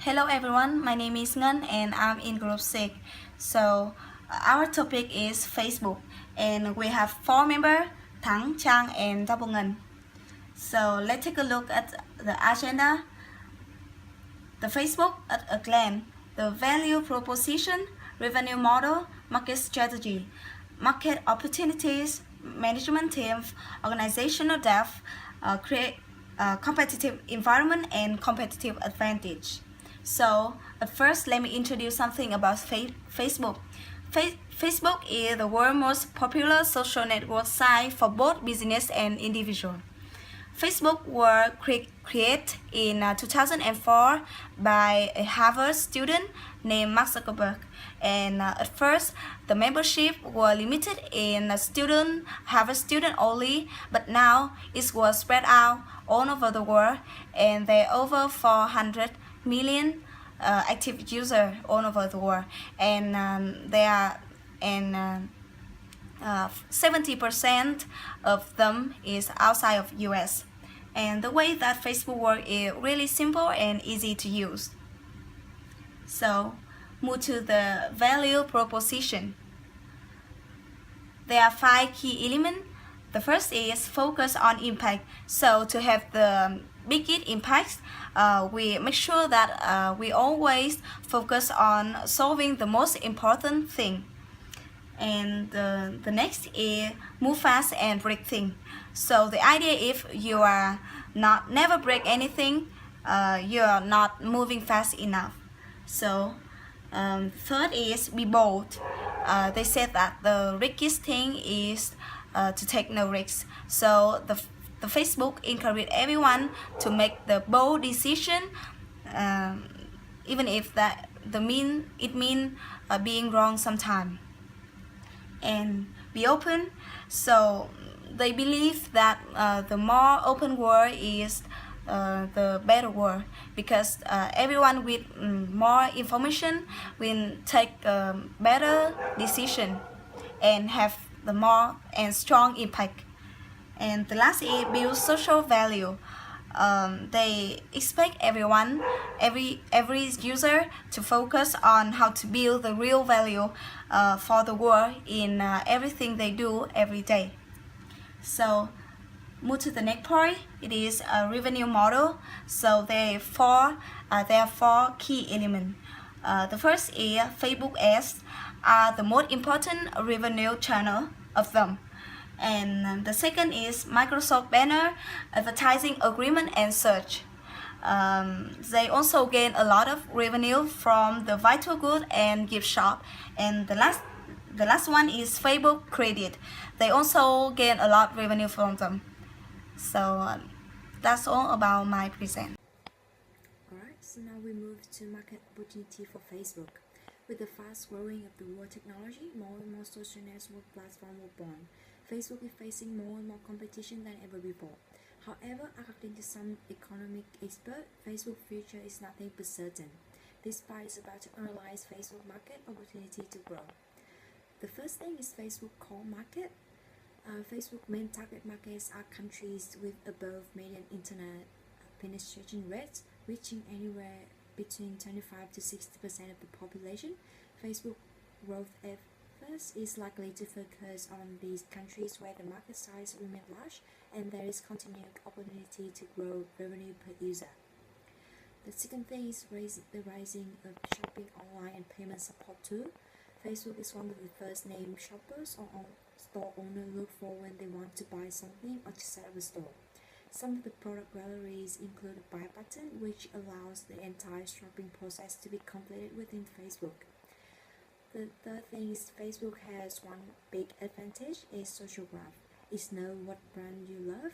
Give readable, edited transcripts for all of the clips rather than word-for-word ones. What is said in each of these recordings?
Hello everyone, my name is Ngan and I'm in group 6. So our topic is Facebook and we have 4 members, Thu Trang and Thu Ngan. So let's take a look at the agenda. The Facebook at a glance, the value proposition, revenue model, market strategy, market opportunities, management team, organizational depth, create competitive environment and competitive advantage. So at first, let me introduce something about Facebook. Facebook is the world's most popular social network site for both business and individual. Facebook was created in 2004 by a Harvard student named Mark Zuckerberg. And at first, the membership was limited in Harvard student only, but now it was spread out all over the world, and there are over 400 million active users all over the world, and they are and 70% of them is outside of US. And the way that Facebook works is really simple and easy to use. So move to the value proposition. There are 5 key elements. The first is focus on impact. So to have the biggest impact, we make sure that we always focus on solving the most important thing. And the next is move fast and break things. So the idea, if you are never break anything, you are not moving fast enough. So third is be bold. They said that the riskiest thing is to take no risks. So the Facebook encourage everyone to make the bold decision, even if it mean being wrong sometime. And be open. So they believe that the more open world is the better world, because everyone with more information will take a better decision and have the more and strong impact. And the last is build social value. They expect every user to focus on how to build the real value for the world in everything they do every day. So move to the next point. It is a revenue model. So there are 4 key elements. The first is Facebook ads are the most important revenue channel of them. And the second is Microsoft banner, advertising agreement and search. They also gain a lot of revenue from the vital good and gift shop. And the last one is Facebook credit. They also gain a lot of revenue from them. So that's all about my present. Alright, so now we move to market opportunity for Facebook. With the fast growing of the world technology, more and more social network platforms were born. Facebook is facing more and more competition than ever before. However, according to some economic experts, Facebook's future is nothing but certain. This part is about to analyze Facebook market opportunity to grow. The first thing is Facebook core market. Facebook main target markets are countries with above median internet penetration rates, reaching anywhere between 25 to 60% of the population. Facebook growth efforts is likely to focus on these countries where the market size remains large and there is continued opportunity to grow revenue per user. The second thing is the rising of shopping online and payment support too. Facebook is one of the first name shoppers or store owners look for when they want to buy something or to set up a store. Some of the product galleries include a buy button, which allows the entire shopping process to be completed within Facebook. The third thing is Facebook has one big advantage is social graph. It's know what brand you love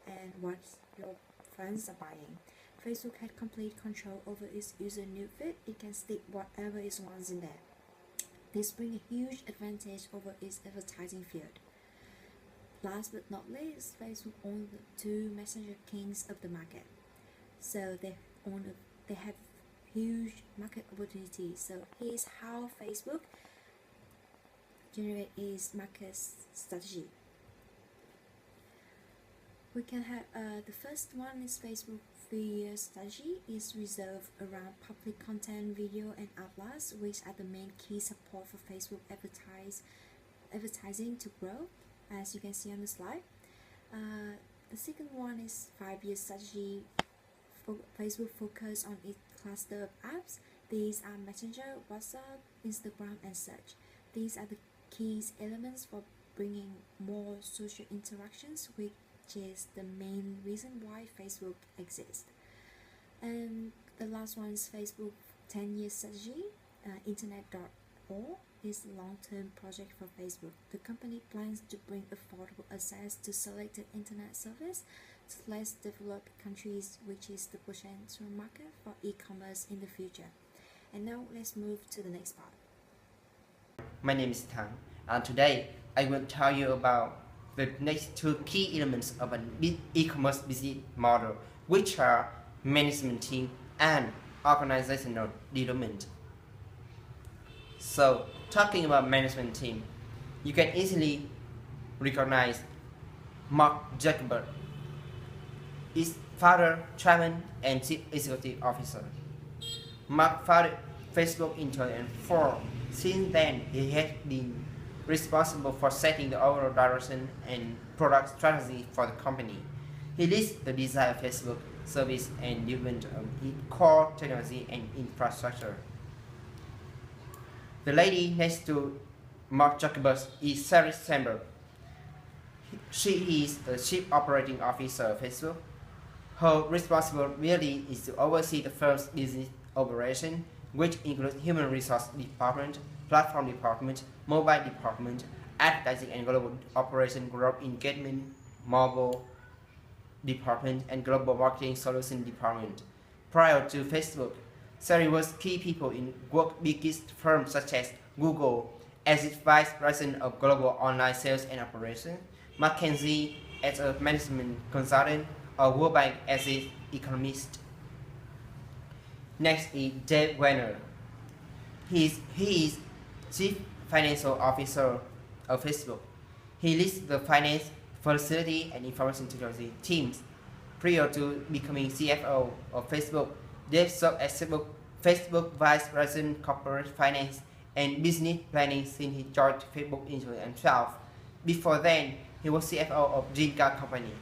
and what your friends are buying. Facebook had complete control over its user newsfeed. It can stick whatever it wants in there. This brings a huge advantage over its advertising field. Last but not least, Facebook owns the 2 messenger kings of the market. So they have huge market opportunities. So here's how Facebook generate its market strategy. We can have the first one is Facebook the strategy is reserved around public content, video, and outlets, which are the main key support for Facebook advertising to grow, as you can see on the slide. The second one is 5-year strategy. Facebook focus on its cluster of apps. These are Messenger, WhatsApp, Instagram, and search. These are the key elements for bringing more social interactions, which is the main reason why Facebook exists. And the last one is Facebook 10-year strategy. Internet.org is a long-term project for Facebook. The company plans to bring affordable access to selected internet service to less developed countries, which is the potential market for e-commerce in the future. And now let's move to the next part. My name is Thang, and today I will tell you about the next two key elements of an e-commerce business model, which are management team and organizational development. So, talking about management team, you can easily recognize Mark Zuckerberg, his father, chairman, and chief executive officer. Mark founded Facebook in 2004. Since then, he has been responsible for setting the overall direction and product strategy for the company. He leads the design of Facebook service and development of its core technology and infrastructure. The lady next to Mark Zuckerberg is Sheryl Sandberg. She is the Chief Operating Officer of Facebook. Her responsibility is to oversee the firm's business operation, which includes human resource department, platform department, mobile department, advertising and global operation, group engagement, mobile department, and global marketing solution department. Prior to Facebook, Sheryl was key people in work biggest firms such as Google as its vice president of global online sales and operations, McKinsey as a management consultant, or World Bank as its economist. Next is Dave Wagner. He is Chief Financial Officer of Facebook. He leads the finance, facility, and information technology teams. Prior to becoming CFO of Facebook, Dave served as Facebook Vice President Corporate Finance and Business Planning since he joined Facebook in 2012. Before then, he was CFO of Zynga Company.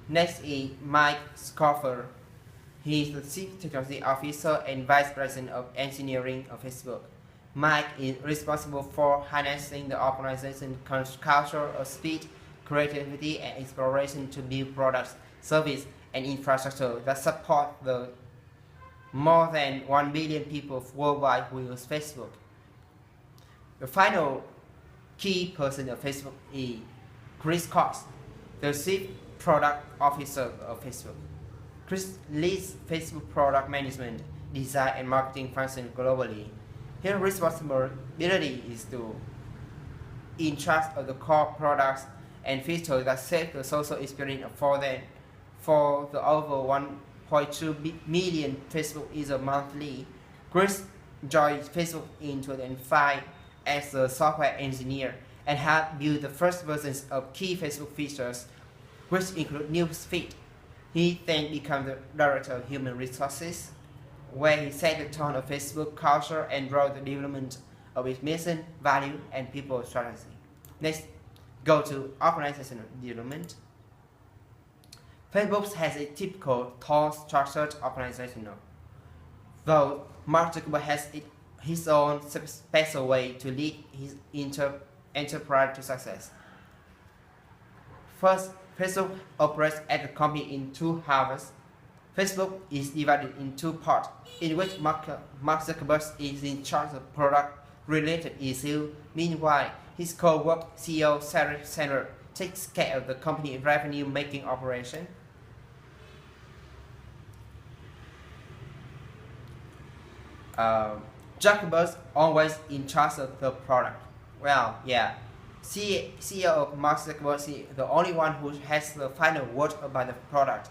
Next is Mike Schaefer. He is the Chief Technology Officer and Vice President of Engineering of Facebook. Mike is responsible for harnessing the organization's culture of speed, creativity, and exploration to build products, service, and infrastructure that support the more than 1 billion people worldwide who use Facebook. The final key person of Facebook is Chris Cox, the Chief Product Officer of Facebook. Chris leads Facebook product management, design, and marketing functions globally. His responsibility is to in charge of the core products and features that set the social experience for the over 1.2 million Facebook users monthly. Chris joined Facebook in 2005 as a software engineer and had built the first versions of key Facebook features, which include Newsfeed. He then became the Director of Human Resources, where he set the tone of Facebook culture and drove the development of its mission, value, and people strategy. Next, go to organizational development. Facebook has a typical tall structured organization, though Mark Zuckerberg has his own special way to lead his enterprise to success. First, Facebook operates as a company in two halves. Facebook is divided in two parts, in which Mark Zuckerberg is in charge of product-related issues. Meanwhile, his co-worker CEO Sheryl Sandberg takes care of the company's revenue-making operation. Zuckerberg always in charge of the product. Well, yeah. CEO of Mark Zuckerberg is the only one who has the final word about the product.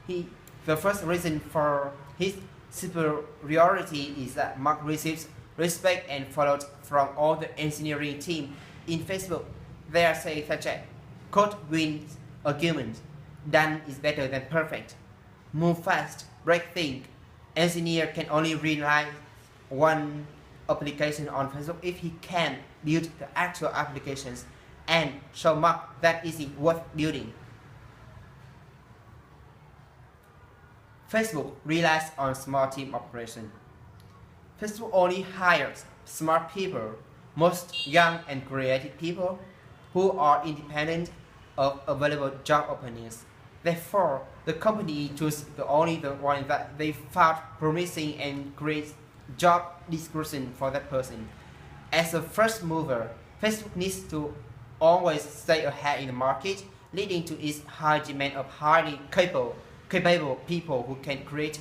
The first reason for his superiority is that Mark receives respect and followed from all the engineering team in Facebook. There are such as code wins arguments. Done is better than perfect. Move fast, break things. Engineer can only realize one application on Facebook if he can build the actual applications and show Mark that is worth building. Facebook relies on small team operation. Facebook only hires smart people, most young and creative people who are independent of available job openings. Therefore, the company chooses only the one that they found promising and creates job description for that person. As a first mover, Facebook needs to always stay ahead in the market, leading to its high demand of highly capable people who can create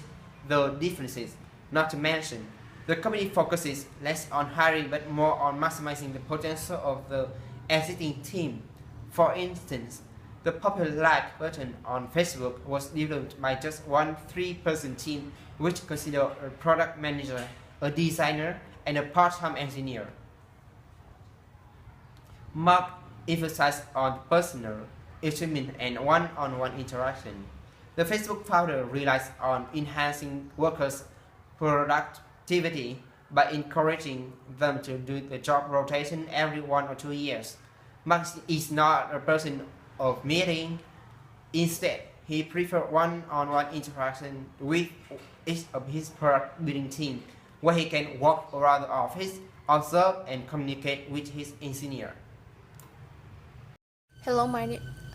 the differences. Not to mention, the company focuses less on hiring but more on maximizing the potential of the existing team. For instance, the popular like button on Facebook was developed by just one 3-person team, which considered a product manager, a designer, and a part-time engineer. Mark emphasized on personal, intimate, and one-on-one interaction. The Facebook founder relies on enhancing workers' productivity by encouraging them to do the job rotation every 1 or 2 years. Mark is not a person of meeting. Instead, he prefers one-on-one interaction with each of his product building team, where he can walk around the office, observe, and communicate with his engineer.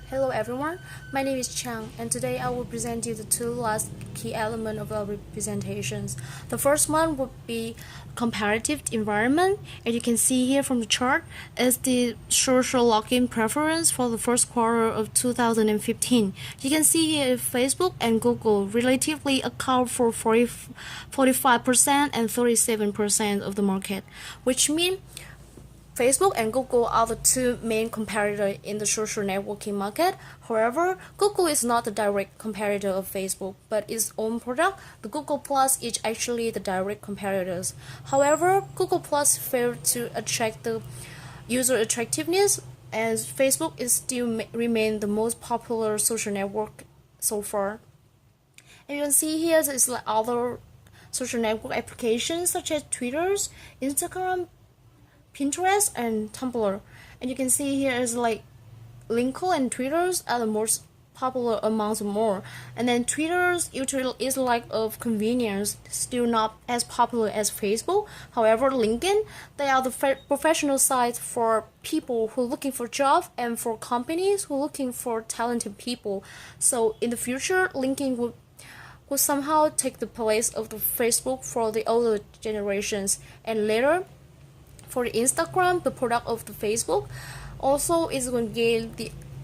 Hello everyone, my name is Chang, and today I will present you the two last key elements of our representations. The first one would be comparative environment, and you can see here from the chart is the social login preference for the first quarter of 2015. You can see here Facebook and Google relatively account for 45% and 37% of the market, which means Facebook and Google are the two main competitors in the social networking market. However, Google is not the direct competitor of Facebook, but its own product, the Google Plus, is actually the direct competitors. However, Google Plus failed to attract the user attractiveness, as Facebook is still remain the most popular social network so far. And you can see here is like other social network applications such as Twitter, Instagram, Pinterest, and Tumblr. And you can see here is like LinkedIn and Twitter are the most popular amongst more. And then Twitter is like of convenience, still not as popular as Facebook. However, LinkedIn, they are the professional sites for people who are looking for jobs and for companies who are looking for talented people. So in the future, LinkedIn would somehow take the place of the Facebook for the older generations, and later for the Instagram, the product of the Facebook, also is going to gain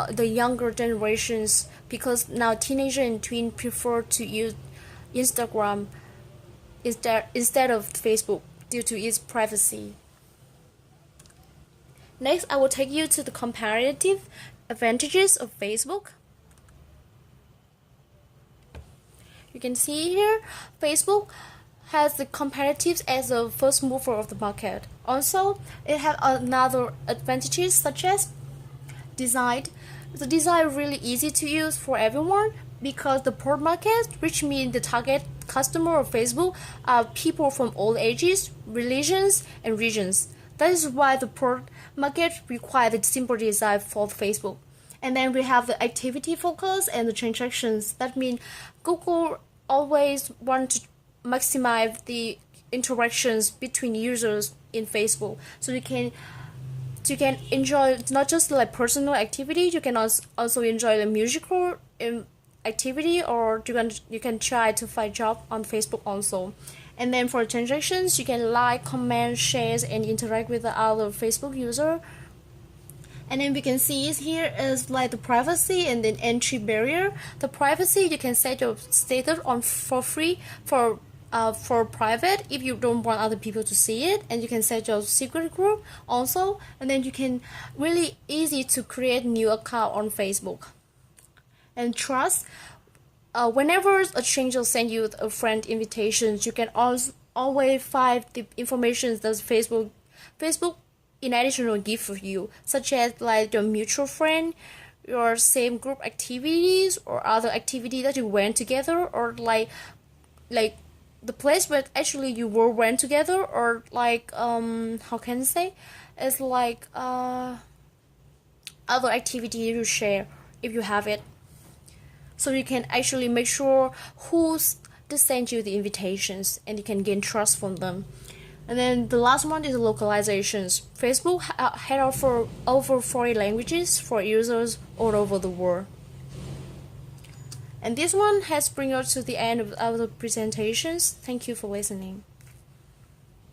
the younger generations, because now teenager and tween prefer to use Instagram instead of Facebook due to its privacy. Next, I will take you to the comparative advantages of Facebook. You can see here, Facebook has the competitives as a first mover of the market. Also, it has another advantages such as design. The design is really easy to use for everyone, because the broad market, which means the target customer of Facebook, are people from all ages, religions, and regions. That is why the broad market requires a simple design for Facebook. And then we have the activity focus and the transactions. That means Google always wants to maximize the interactions between users in Facebook, so you can enjoy not just like personal activity, you can also enjoy the musical activity, or you can try to find job on Facebook also. And then for transactions, you can like, comment, share, and interact with the other Facebook user. And then we can see is here is like the privacy and then entry barrier. The privacy, you can set your status on for free for private if you don't want other people to see it, and you can set your secret group also, and then you can really easy to create new account on Facebook. And trust, whenever a stranger send you a friend invitations, you can always find the information that Facebook in addition will give for you, such as like your mutual friend, your same group activities or other activity that you went together, or like the place where actually you went together, or like how can I say, it's like other activity you share if you have it, so you can actually make sure who's to send you the invitations and you can gain trust from them. And then the last one is localizations. Facebook had over 40 languages for users all over the world. And this one has bring us to the end of our presentations. Thank you for listening.